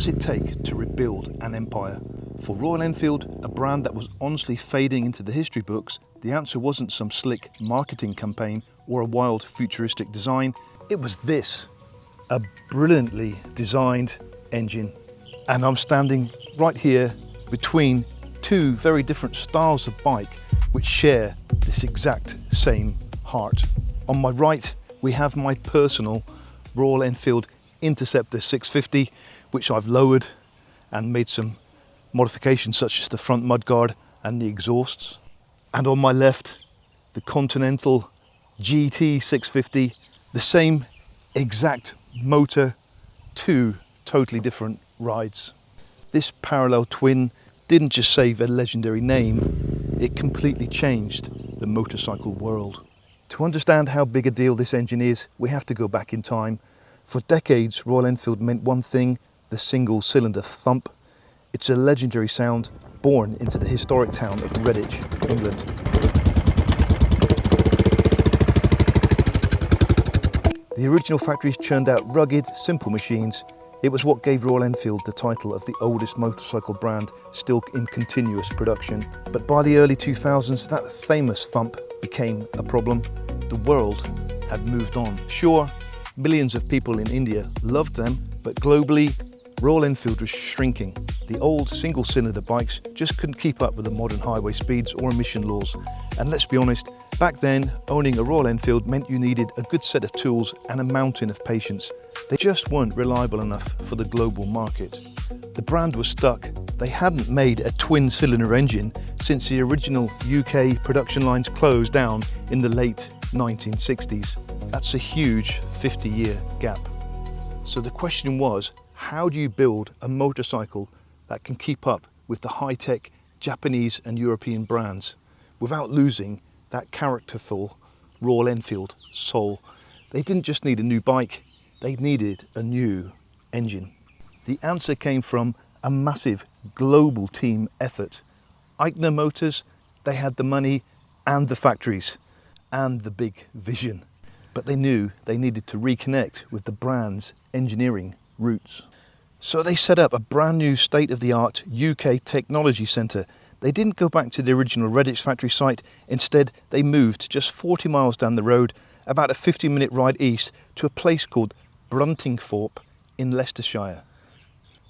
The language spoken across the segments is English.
does it take to rebuild an empire? For Royal Enfield, a brand that was honestly fading into the history books, the answer wasn't some slick marketing campaign or a wild futuristic design. It was this, a brilliantly designed engine. And I'm standing right here between two very different styles of bike which share this exact same heart. On my right, we have my personal Royal Enfield Interceptor 650, which I've lowered and made some modifications such as the front mudguard and the exhausts. And on my left, the Continental GT 650, the same exact motor, two totally different rides. This parallel twin didn't just save a legendary name, it completely changed the motorcycle world. To understand how big a deal this engine is, we have to go back in time. For decades, Royal Enfield meant one thing, the single-cylinder Thump. It's a legendary sound born into the historic town of Redditch, England. The original factories churned out rugged, simple machines. It was what gave Royal Enfield the title of the oldest motorcycle brand still in continuous production. But by the early 2000s, that famous Thump became a problem. The world had moved on. Sure, millions of people in India loved them, but globally, Royal Enfield was shrinking. The old single-cylinder bikes just couldn't keep up with the modern highway speeds or emission laws. And let's be honest, back then, owning a Royal Enfield meant you needed a good set of tools and a mountain of patience. They just weren't reliable enough for the global market. The brand was stuck. They hadn't made a twin-cylinder engine since the original UK production lines closed down in the late 1960s. That's a huge 50-year gap. So the question was, how do you build a motorcycle that can keep up with the high-tech Japanese and European brands without losing that characterful Royal Enfield soul? They didn't just need a new bike, they needed a new engine. The answer came from a massive global team effort. Eichner Motors, they had the money and the factories and the big vision, but they knew they needed to reconnect with the brand's engineering roots. So they set up a brand new state-of-the-art UK technology centre. They didn't go back to the original Redditch factory site. Instead, they moved just 40 miles down the road, about a 50-minute ride east, to a place called Bruntingthorpe in Leicestershire.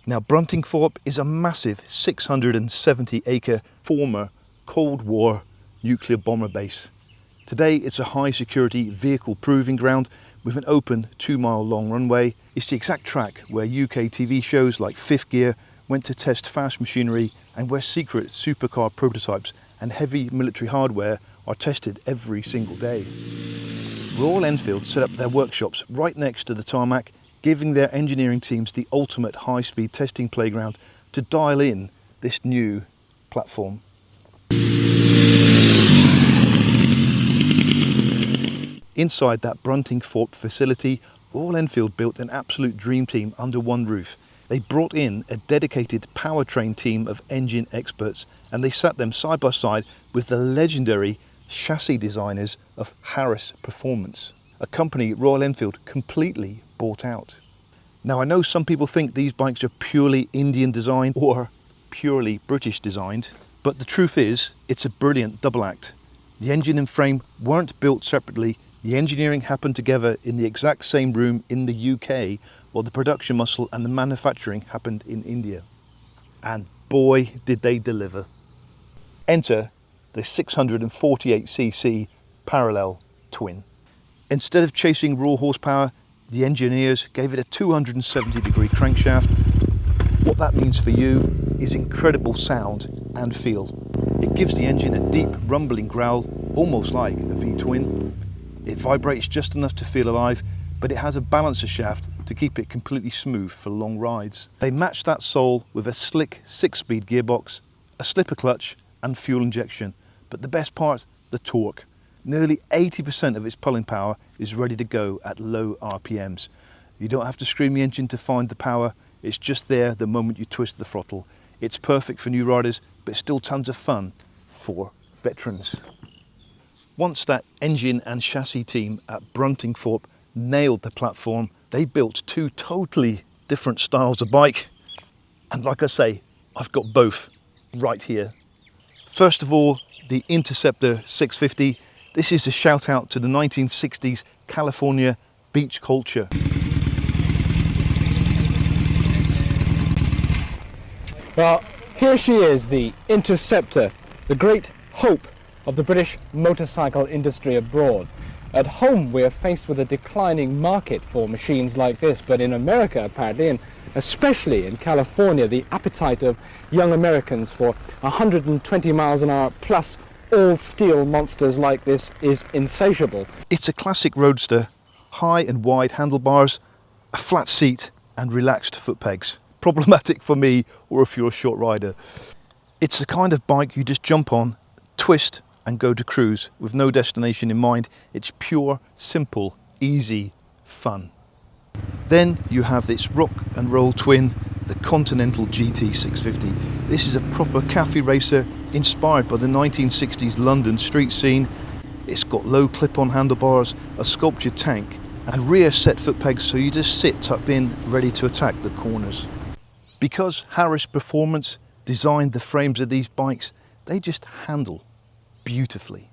Now, Bruntingthorpe is a massive 670-acre former Cold War nuclear bomber base. Today, it's a high-security vehicle proving ground with an open 2-mile-long runway. It's the exact track where UK TV shows like Fifth Gear went to test fast machinery and where secret supercar prototypes and heavy military hardware are tested every single day. Royal Enfield set up their workshops right next to the tarmac, giving their engineering teams the ultimate high-speed testing playground to dial in this new platform. Inside that Bruntingthorpe facility, Royal Enfield built an absolute dream team under one roof. They brought in a dedicated powertrain team of engine experts, and they sat them side by side with the legendary chassis designers of Harris Performance, a company Royal Enfield completely bought out. Now, I know some people think these bikes are purely Indian designed or purely British designed, but the truth is, it's a brilliant double act. The engine and frame weren't built separately. The engineering happened together in the exact same room in the UK, while the production muscle and the manufacturing happened in India. And boy, did they deliver. Enter the 648cc parallel twin. Instead of chasing raw horsepower, the engineers gave it a 270-degree crankshaft. What that means for you is incredible sound and feel. It gives the engine a deep rumbling growl, almost like a V-twin. It vibrates just enough to feel alive, but it has a balancer shaft to keep it completely smooth for long rides. They matched that soul with a slick 6-speed gearbox, a slipper clutch and fuel injection. But the best part, the torque. Nearly 80% of its pulling power is ready to go at low RPMs. You don't have to scream the engine to find the power, it's just there the moment you twist the throttle. It's perfect for new riders, but still tons of fun for veterans. Once that engine and chassis team at Bruntingthorpe nailed the platform, they built two totally different styles of bike. And like I say, I've got both right here. First of all, the Interceptor 650. This is a shout out to the 1960s California beach culture. Well, here she is, the Interceptor, the great hope of the British motorcycle industry abroad. At home, we're faced with a declining market for machines like this, but in America, apparently, and especially in California, the appetite of young Americans for 120 miles an hour plus all-steel monsters like this is insatiable. It's a classic roadster, high and wide handlebars, a flat seat and relaxed foot pegs. Problematic for me or if you're a short rider. It's the kind of bike you just jump on, twist and go to cruise with no destination in mind. It's pure, simple, easy fun. Then you have this rock and roll twin, the Continental GT 650. This is a proper cafe racer inspired by the 1960s London street scene. It's got low clip-on handlebars, a sculptured tank and rear set foot pegs, so you just sit tucked in, ready to attack the corners. Because Harris Performance designed the frames of these bikes, they just handle beautifully.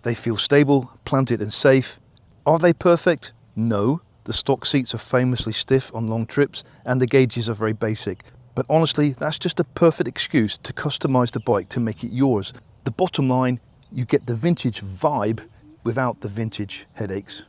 They feel stable, planted and safe. Are they perfect? No. The stock seats are famously stiff on long trips and the gauges are very basic. But honestly, that's just a perfect excuse to customize the bike to make it yours. The bottom line, you get the vintage vibe without the vintage headaches.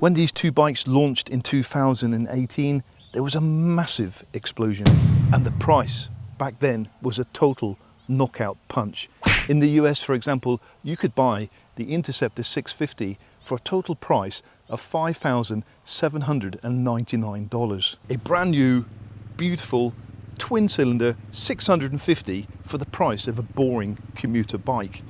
When these two bikes launched in 2018, there was a massive explosion and the price back then was a total knockout punch. In the US, for example, you could buy the Interceptor 650 for a total price of $5,799. A brand new, beautiful, twin-cylinder 650 for the price of a boring commuter bike.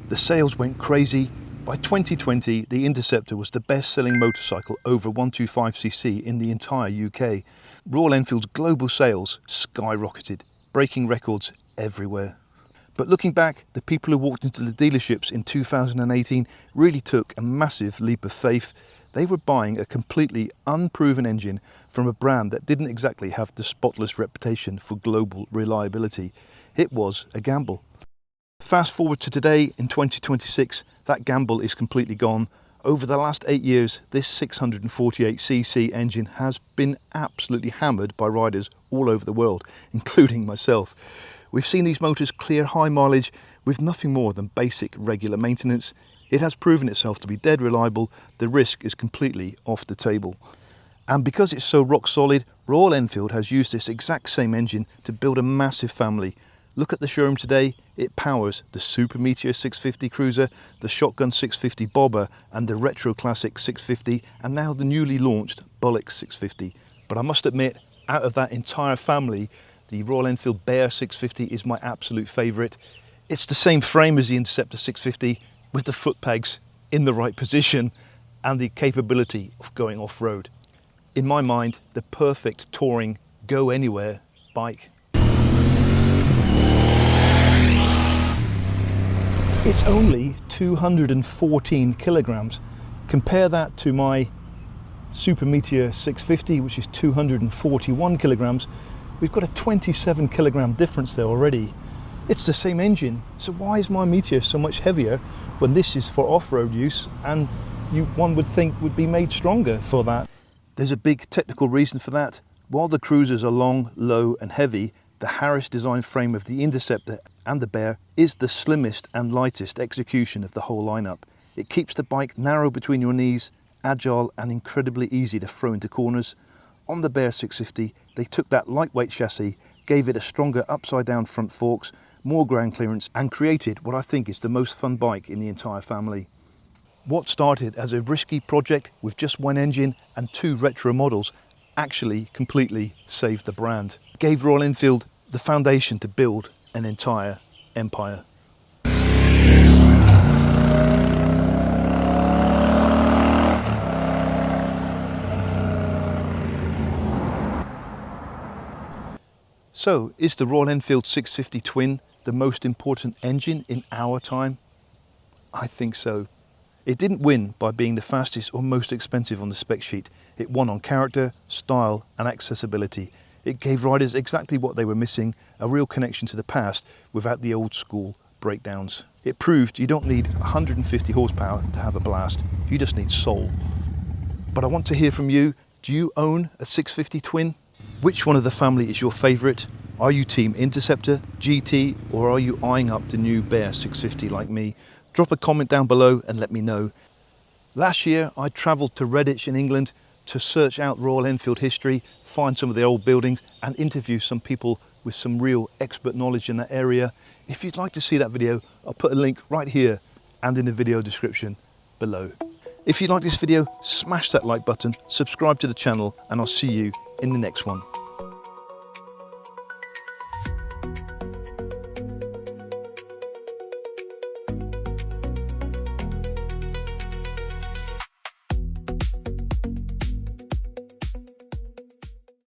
The sales went crazy. By 2020, the Interceptor was the best-selling motorcycle over 125cc in the entire UK. Royal Enfield's global sales skyrocketed, breaking records everywhere. But looking back, the people who walked into the dealerships in 2018 really took a massive leap of faith. They were buying a completely unproven engine from a brand that didn't exactly have the spotless reputation for global reliability. It was a gamble. Fast forward to today in 2026, that gamble is completely gone. Over the last 8 years, this 648cc engine has been absolutely hammered by riders all over the world, including myself. We've seen these motors clear high mileage with nothing more than basic regular maintenance. It has proven itself to be dead reliable. The risk is completely off the table. And because it's so rock solid, Royal Enfield has used this exact same engine to build a massive family. Look at the showroom today. It powers the Super Meteor 650 Cruiser, the Shotgun 650 Bobber and the Retro Classic 650 and now the newly launched Bullock 650. But I must admit, out of that entire family, the Royal Enfield Bear 650 is my absolute favourite. It's the same frame as the Interceptor 650 with the foot pegs in the right position and the capability of going off-road. In my mind, the perfect touring, go anywhere bike. It's only 214 kilograms. Compare that to my Super Meteor 650, which is 241 kilograms. We've got a 27 kilogram difference there already. It's the same engine, so why is my Meteor so much heavier when this is for off-road use and one would think would be made stronger for that? There's a big technical reason for that. While the cruisers are long, low and heavy, the Harris design frame of the Interceptor and the Bear is the slimmest and lightest execution of the whole lineup. It keeps the bike narrow between your knees, agile and incredibly easy to throw into corners. On the Bear 650, they took that lightweight chassis, gave it a stronger upside down front forks, more ground clearance and created what I think is the most fun bike in the entire family. What started as a risky project with just one engine and 2 retro models actually completely saved the brand. It gave Royal Enfield the foundation to build an entire empire. So, is the Royal Enfield 650 Twin the most important engine in our time? I think so. It didn't win by being the fastest or most expensive on the spec sheet. It won on character, style and accessibility. It gave riders exactly what they were missing, a real connection to the past without the old school breakdowns. It proved you don't need 150 horsepower to have a blast, you just need soul. But I want to hear from you. Do you own a 650 twin? Which one of the family is your favourite? Are you team Interceptor, GT, or are you eyeing up the new Bear 650 like me? Drop a comment down below and let me know. Last year I travelled to Redditch in England to search out Royal Enfield history, find some of the old buildings and interview some people with some real expert knowledge in that area. If you'd like to see that video, I'll put a link right here and in the video description below. If you like this video, smash that like button, subscribe to the channel, and I'll see you in the next one.